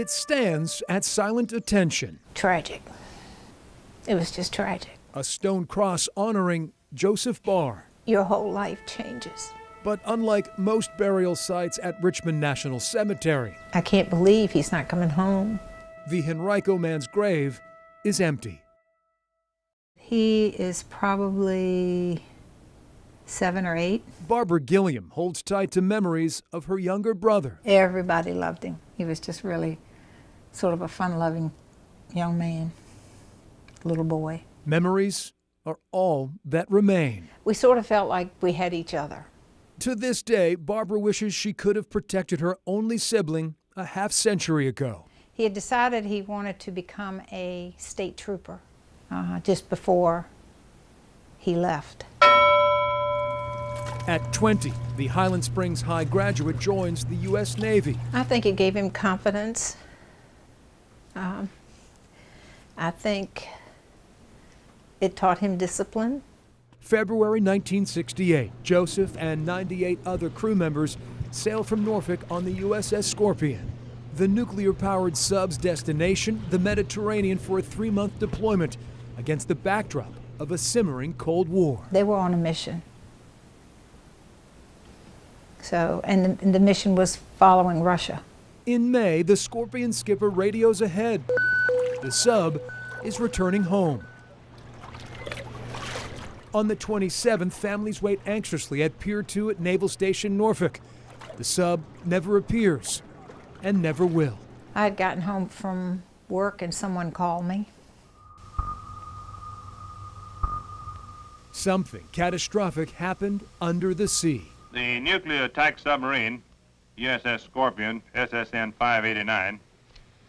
It stands at silent attention. Tragic. It was just tragic. A stone cross honoring Joseph Baar. Your whole life changes. But unlike most burial sites at Richmond National Cemetery, I can't believe he's not coming home. the Henrico man's grave is empty. He is probably 7 or 8. Barbara Gilliam holds tight to memories of her younger brother. Everybody loved him. He was just really sort of a fun-loving young man, little boy. Memories are all that remain. We sort of felt like we had each other. To this day, Barbara wishes she could have protected her only sibling a half-century ago. He had decided he wanted to become a state trooper just before he left. At 20, the Highland Springs High graduate joins the U.S. Navy. I think it gave him confidence. I think it taught him discipline. February 1968, Joseph and 98 other crew members sail from Norfolk on the USS Scorpion. The nuclear-powered sub's destination, the Mediterranean, for a 3-month deployment against the backdrop of a simmering Cold War. They were on a mission. So, and the mission was following Russia. In May, the Scorpion skipper radios ahead. The sub is returning home. On the 27th, families wait anxiously at Pier 2 at Naval Station Norfolk. The sub never appears and never will. I had gotten home from work and someone called me. Something catastrophic happened under the sea. The nuclear attack submarine, USS Scorpion, SSN 589,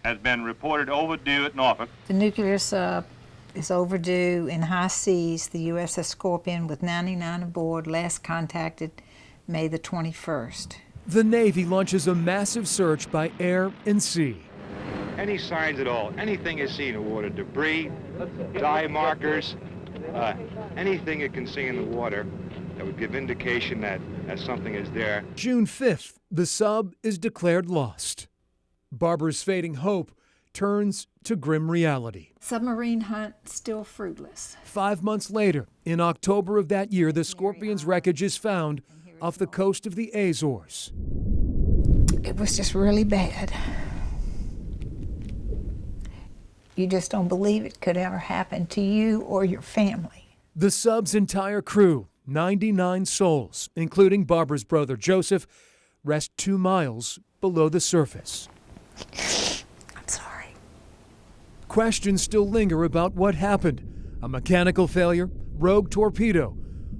has been reported overdue at Norfolk. The nuclear sub is overdue in high seas, the USS Scorpion with 99 aboard, last contacted May the 21st. The Navy launches a massive search by air and sea. Any signs at all, anything is seen in water, debris, dye markers, anything it can see in the water that would give indication that something is there. June 5th, the sub is declared lost. Barbara's fading hope turns to grim reality. Submarine hunt still fruitless. 5 months later, in October of that year, the Scorpion's wreckage is found off the coast of the Azores. It was just really bad. You just don't believe it could ever happen to you or your family. The sub's entire crew, 99 souls, including Barbara's brother Joseph, rest 2 miles below the surface. I'm sorry. Questions still linger about what happened. A mechanical failure, rogue torpedo,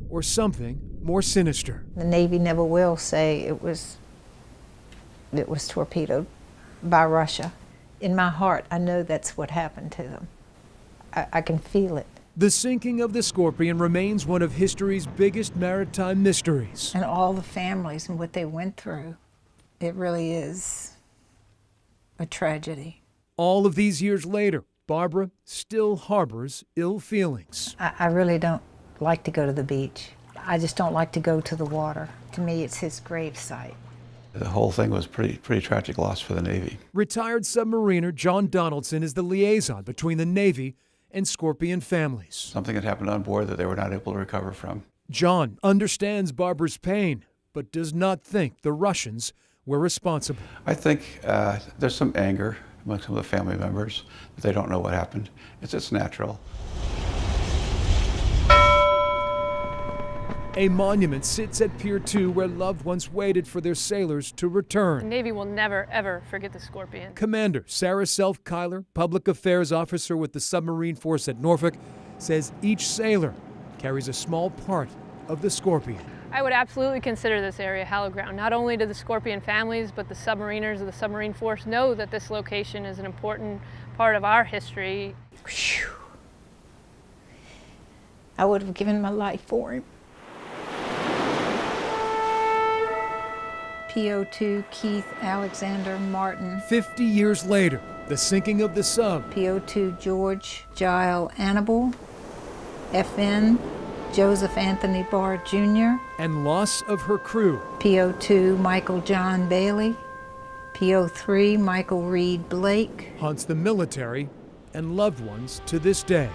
or something more sinister. The Navy never will say it was torpedoed by Russia. In my heart, I know that's what happened to them. I can feel it. The sinking of the Scorpion remains one of history's biggest maritime mysteries. And all the families and what they went through, it really is a tragedy. All of these years later, Barbara still harbors ill feelings. I really don't like to go to the beach. I just don't like to go to the water. To me, it's his gravesite. The whole thing was pretty tragic loss for the Navy. Retired submariner John Donaldson is the liaison between the Navy and Scorpion families. Something had happened on board that they were not able to recover from. John understands Barbara's pain, but does not think the Russians were responsible. I think there's some anger among some of the family members that they don't know what happened. It's natural. A monument sits at Pier 2 where loved ones waited for their sailors to The return. Navy will never, ever forget the Scorpion. Commander Sarah Self-Kyler, public affairs officer with the submarine force at Norfolk, says each sailor carries a small part of the Scorpion. I would absolutely consider this area hallowed ground. Not only do the Scorpion families, but the submariners of the submarine force know that this location is an important part of our history. Whew. I would have given my life for him. PO2 Keith Alexander Martin. 50 years later, the sinking of the sub. PO2 George Giles Annable. FN Joseph Anthony Baar Jr. And loss of her crew. PO2 Michael John Bailey. PO3 Michael Reed Blake. haunts the military and loved ones to this day.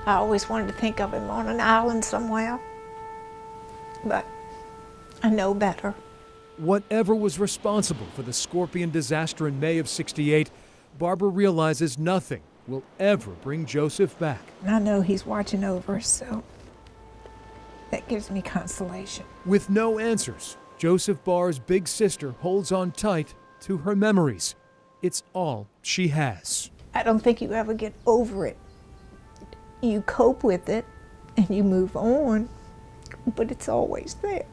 I always wanted to think of him on an island somewhere, but I know better. Whatever was responsible for the Scorpion disaster in May of '68, Barbara realizes nothing will ever bring Joseph back. I know he's watching over us, so that gives me consolation. With no answers, Joseph Baar's big sister holds on tight to her memories. It's all she has. I don't think you ever get over it. You cope with it and you move on, but it's always there.